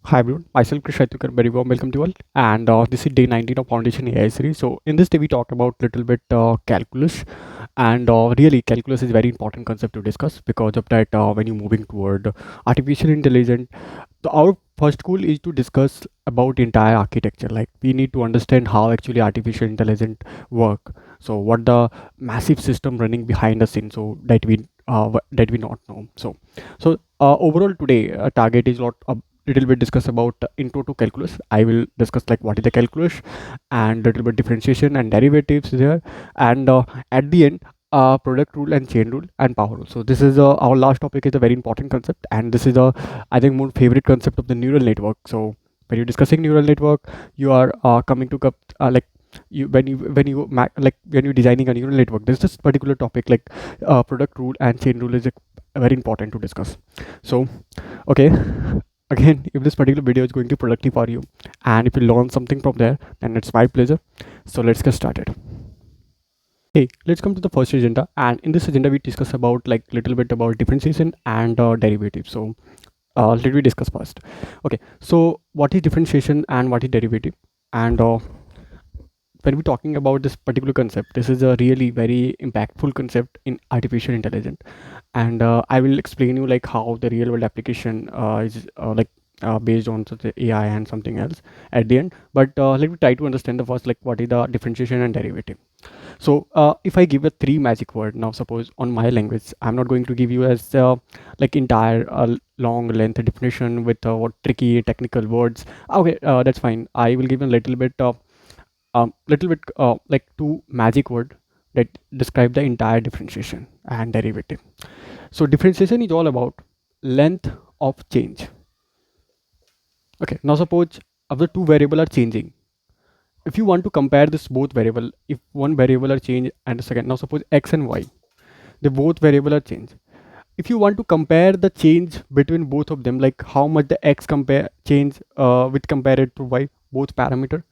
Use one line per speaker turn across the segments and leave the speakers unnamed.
Hi everyone, myself Krish Aichain, very warm welcome to you all. And this is day 19 of Foundation AI series. So in this day we talk about little bit calculus, and really calculus is very important concept to discuss. Because of that, when you're moving toward artificial intelligence, our first goal is to discuss about entire architecture. Like we need to understand how actually artificial intelligence work. So what the massive system running behind the scene, so that we not know. So overall today target is lot little bit discuss about intro to calculus. I will discuss like what is the calculus and little bit differentiation and derivatives there, and at the end product rule and chain rule and power rule. So this is our last topic is a very important concept, and this is a I think more favorite concept of the neural network. So when you're discussing neural network, you are coming to like you when you're designing a neural network, this particular topic like product rule and chain rule is very important to discuss. So okay, again, if this particular video is going to be productive for you and if you learn something from there, then it's my pleasure. So let's get started. Okay, let's come to the first agenda, and in this agenda we discuss about like little bit about differentiation and derivative. So let me discuss first. Okay, so what is differentiation and what is derivative? And when we're talking about this particular concept, this is a really very impactful concept in artificial intelligence, and I will explain you like how the real world application is based on such a AI and something else at the end. But let me try to understand the first like what is the differentiation and derivative. So if I give a three magic word, now suppose on my language, I'm not going to give you as like entire long length definition with what tricky technical words. Okay, that's fine. I will give a little bit like two magic word that describe the entire differentiation and derivative. So differentiation is all about length of change. Okay, now suppose of the two variable are changing. If you want to compare this both variable, if one variable are change and the second, now suppose x and y, the both variable are change. If you want to compare the change between both of them, like how much the x compare change with compared to y, both parameter.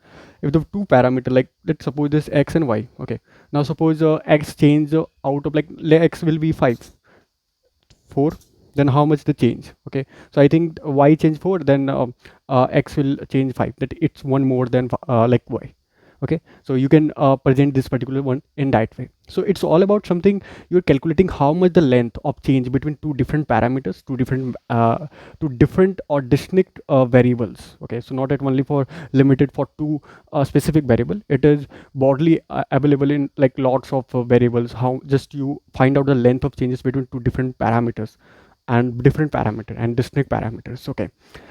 If the two parameter, like let's suppose this x and y. Okay, now suppose x change out of like x will be 5 4, then how much the change? Okay, so I think y change 4, then x will change 5, that it's one more than like y. Okay, so you can present this particular one in that way. So it's all about something you're calculating how much the length of change between two different parameters, two different or distinct variables. Okay, so not at only for limited for two specific variable, it is broadly available in like lots of variables. How just you find out the length of changes between two different parameters and different parameter and distinct parameters. Okay,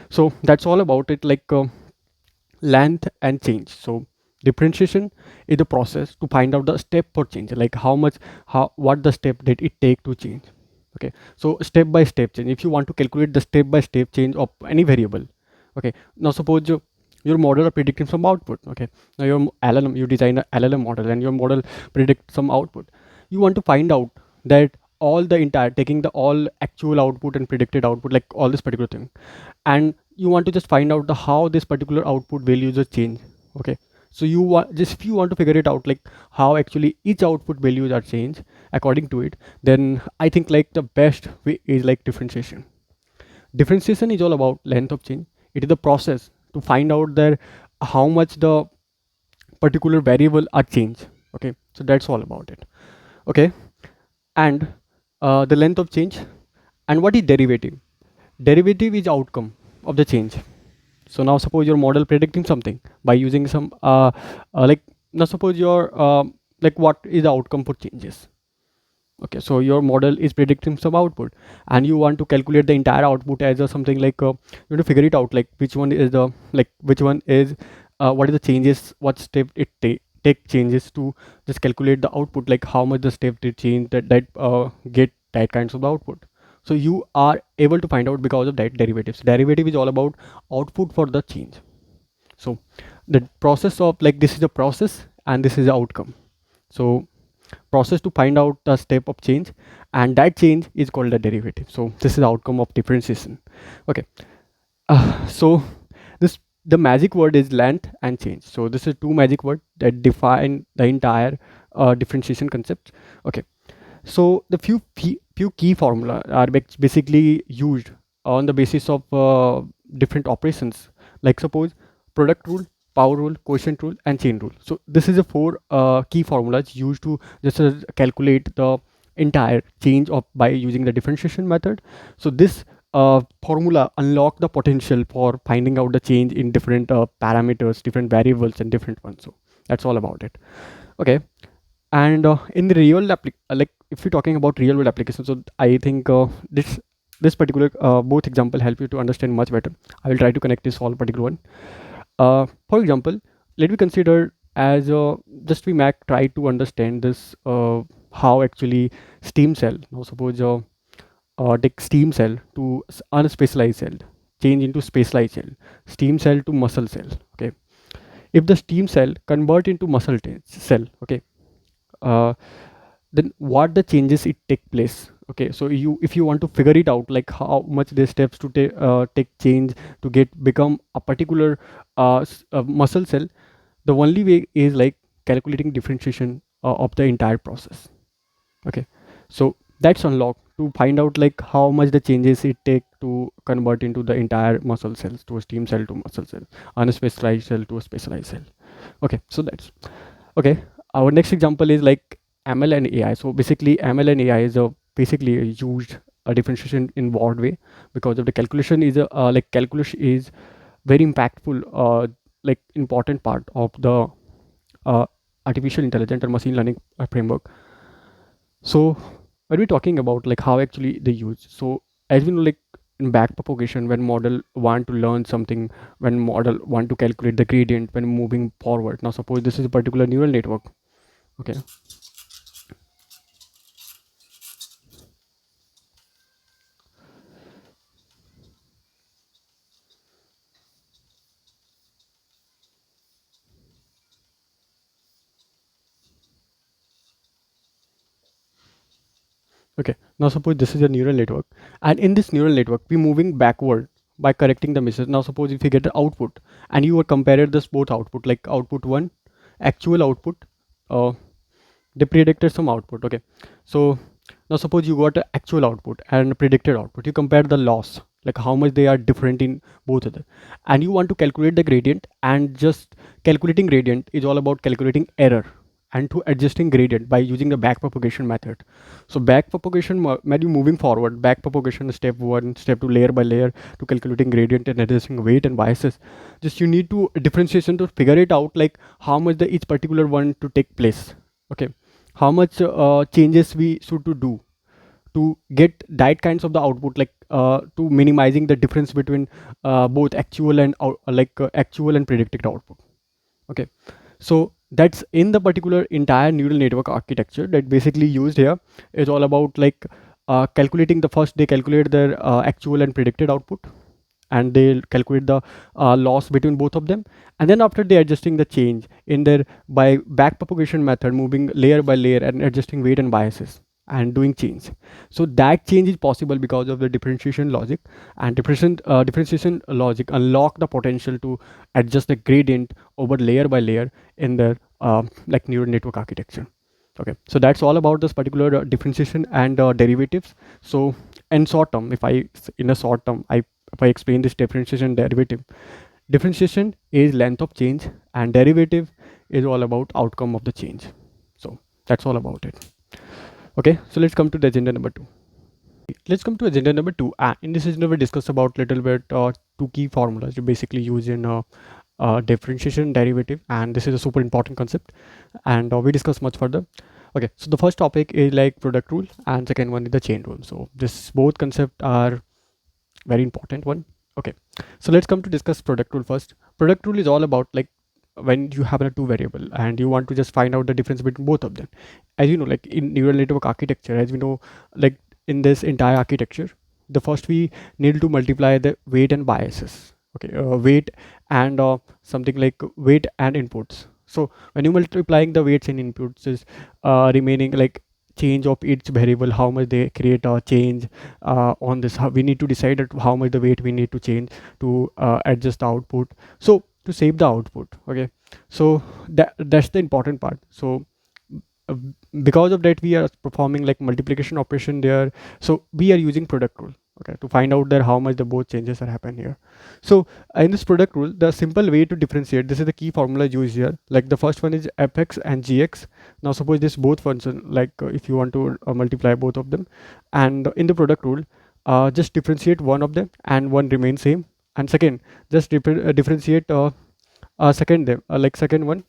so that's all about it, like length and change. So differentiation is the process to find out the step for change, like how what the step did it take to change. Okay, so step by step change, if you want to calculate the step by step change of any variable. Okay, now suppose your model are predicting some output. Okay, now your LLM, you design a LLM model and your model predict some output. You want to find out that all the entire taking the all actual output and predicted output, like all this particular thing, and you want to just find out the how this particular output values are change. Okay, so you want just if you want to figure it out like how actually each output values are changed according to it, then I think like the best way is like differentiation. Differentiation is all about length of change. It is the process to find out that how much the particular variable are changed. Okay, so that's all about it. Okay, and the length of change. And what is derivative? Derivative is outcome of the change. So now suppose your model predicting something by using some like now suppose your like what is the outcome for changes. Okay, so your model is predicting some output and you want to calculate the entire output as a something like you want to figure it out like which one is the like which one is what is the changes, what step it take changes to just calculate the output, like how much the step did change that get that kinds of the output. So you are able to find out because of that derivatives. Derivative is all about output for the change. So the process of like this is the process and this is the outcome. So process to find out the step of change, and that change is called the derivative. So this is the outcome of differentiation. Okay, so this the magic word is length and change. So this is two magic word that define the entire differentiation concept. Okay, so the few key formula are basically used on the basis of different operations. Like suppose product rule, power rule, quotient rule, and chain rule. So this is the four key formulas used to just calculate the entire change of by using the differentiation method. So this formula unlock the potential for finding out the change in different parameters, different variables, and different ones. So that's all about it. Okay. And in the like if you're talking about real world applications, so I think this particular both example help you to understand much better. I will try to connect this all particular one. For example, let me consider as just we make try to understand this how actually steam cell. Now suppose take steam cell to unspecialized cell, change into specialized cell, steam cell to muscle cell. Okay, if the steam cell convert into cell, okay, uh, then what the changes it take place. Okay, so you if you want to figure it out like how much the steps to take change to get become a particular muscle cell, the only way is like calculating differentiation of the entire process. Okay, so that's unlocked to find out like how much the changes it take to convert into the entire muscle cells to a steam cell to muscle cell, unspecialized cell to a specialized cell. Okay, so that's okay. Our next example is like ML and AI. So basically ML and AI is a basically used a differentiation in broad way because of the calculation is a like calculus is very impactful like important part of the uh, artificial intelligence or machine learning framework. So when we're talking about like how actually they use, so as we know like in back propagation when model want to learn something, when model want to calculate the gradient when moving forward. Now suppose this is a particular neural network. Okay, okay, now suppose this is a neural network, and in this neural network we're moving backward by correcting the misses. Now suppose if you get the output and you were compared this both output like output one actual output, uh, they predicted some output. Okay, so now suppose you got the actual output and predicted output, you compare the loss like how much they are different in both of them, and you want to calculate the gradient, and just calculating gradient is all about calculating error and to adjusting gradient by using the back propagation method. So back propagation when you moving forward, back propagation step one, step two, layer by layer to calculating gradient and adjusting weight and biases. Just you need to differentiation to figure it out like how much the each particular one to take place. Okay, how much changes we should to do to get that kinds of the output like to minimizing the difference between both actual and actual and predicted output. Okay, so that's in the particular entire neural network architecture that basically used here is all about like calculating the first they calculate their actual and predicted output, and they calculate the loss between both of them, and then after they adjusting the change in their by back propagation method moving layer by layer and adjusting weight and biases and doing change. So that change is possible because of the differentiation logic, and differentiation logic unlock the potential to adjust the gradient over layer by layer in the like neural network architecture. Okay, so that's all about this particular differentiation and derivatives. So in short term, in a short term if I explain this differentiation derivative, differentiation is length of change and derivative is all about outcome of the change. So that's all about it. Okay, so let's come to the agenda number two. Let's come to agenda number two. In this agenda, we discuss about little bit two key formulas you basically use in differentiation derivative, and this is a super important concept, and we discuss much further. Okay, so the first topic is like product rule, and second one is the chain rule. So this both concept are very important one. Okay, so let's come to discuss product rule first. Product rule is all about like when you have a two variable and you want to just find out the difference between both of them. As you know, like in neural network architecture, as we know, like in this entire architecture, the first we need to multiply the weight and biases. Okay, weight and something like weight and inputs. So when you multiplying the weights and inputs is remaining like change of each variable, how much they create a change on this. How we need to decide at how much the weight we need to change to adjust the output. So to save the output. Okay, so that's the important part. So uh, because of that we are performing like multiplication operation there, so we are using product rule. okay, to find out there how much the both changes are happen here. So in this product rule, the simple way to differentiate, this is the key formula used here. Like the first one is fx and gx. Now suppose this both function, like if you want to multiply both of them, and in the product rule, just differentiate one of them and one remains same, and second just differentiate second them, like second one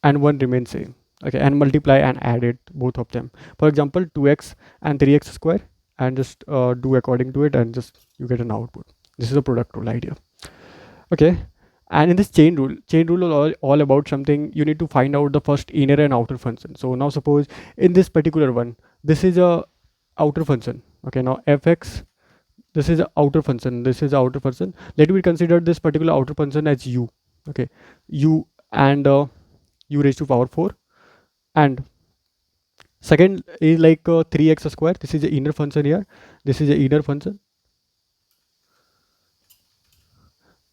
and one remains same, okay, and multiply and add it both of them. For example, 2x and 3x square, and just do according to it, and just you get an output. This is a product rule idea, okay. And in this chain rule is all about something. You need to find out the first inner and outer function. So now suppose in this particular one, this is a outer function, okay. Now fx, this is a outer function, this is a outer function. Let me consider this particular outer function as u, okay, u, and u raised to power 4, and second is like 3x square. This is the inner function here, this is the inner function.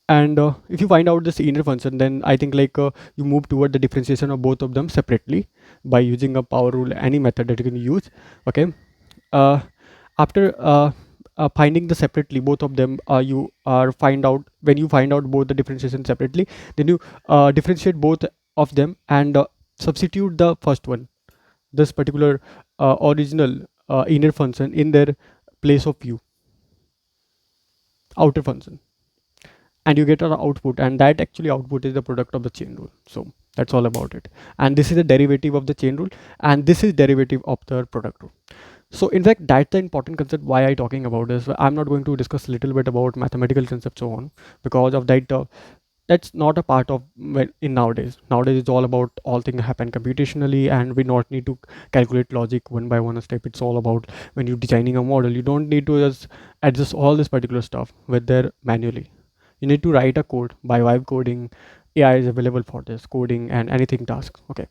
And if you find out this inner function, then I think like you move toward the differentiation of both of them separately by using a power rule, any method that you can use, okay. After finding the separately both of them, you are find out, when you find out both the differentiation separately, then you differentiate both of them and substitute the first one, this particular original inner function, in their place of u, outer function, and you get an output, and that actually output is the product of the chain rule. So that's all about it, and this is a derivative of the chain rule, and this is derivative of the product rule. So in fact, that's the important concept why I talking about this. I'm not going to discuss a little bit about mathematical concepts so on, because of that that's not a part of in nowadays it's all about all things happen computationally, and we not need to calculate logic one by one step. It's all about when you're designing a model, you don't need to just adjust all this particular stuff with there manually. You need to write a code by vibe coding. AI is available for this coding and anything task, okay.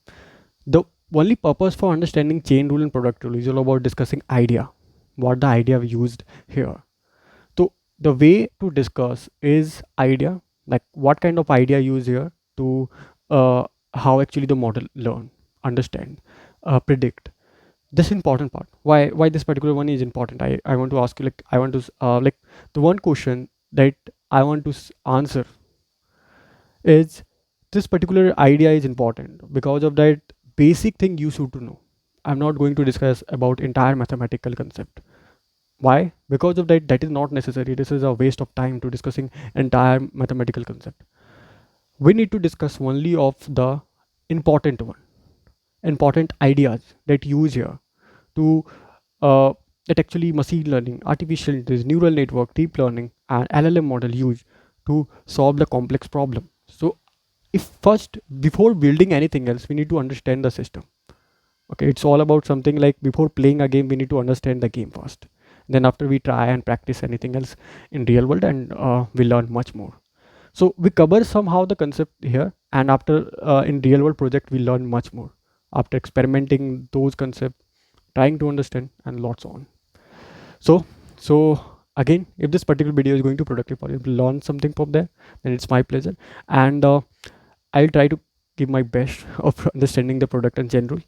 The only purpose for understanding chain rule and product rule is all about discussing idea, what the idea we used here. So the way to discuss is idea, like what kind of idea use here to how actually the model learn, understand, predict. This important part. Why this particular one is important? I want to ask you, like I want to like the one question that I want to answer is, this particular idea is important because of that basic thing you should to know. I'm not going to discuss about entire mathematical concept. Why? Because of that, that is not necessary. This is a waste of time to discussing entire mathematical concept. We need to discuss only of the important one, important ideas that use here to uh, that actually machine learning, artificial intelligence, neural network, deep learning, and LLM model use to solve the complex problem. So if first, before building anything else, we need to understand the system, okay. It's all about something like before playing a game, we need to understand the game first, then after we try and practice anything else in real world, and we learn much more. So we cover somehow the concept here, and after in real world project we learn much more after experimenting those concepts, trying to understand, and lots on. So again, if this particular video is going to productive for you, learn something from there, then it's my pleasure, and I'll try to give my best of understanding the product in general.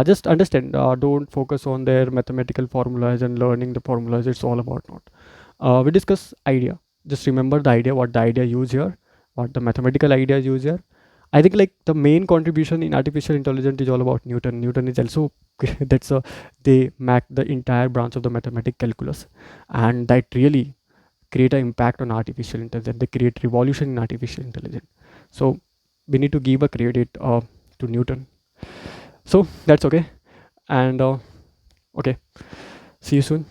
Just understand, don't focus on their mathematical formulas and learning the formulas. It's all about not. We discuss idea. Just remember the idea, what the idea use here, what the mathematical ideas use here. I think like the main contribution in artificial intelligence is all about Newton. Newton is also that's a, they make the entire branch of the mathematical calculus, and that really create an impact on artificial intelligence. They create revolution in artificial intelligence. So we need to give a credit to Newton. So that's okay, and okay, see you soon.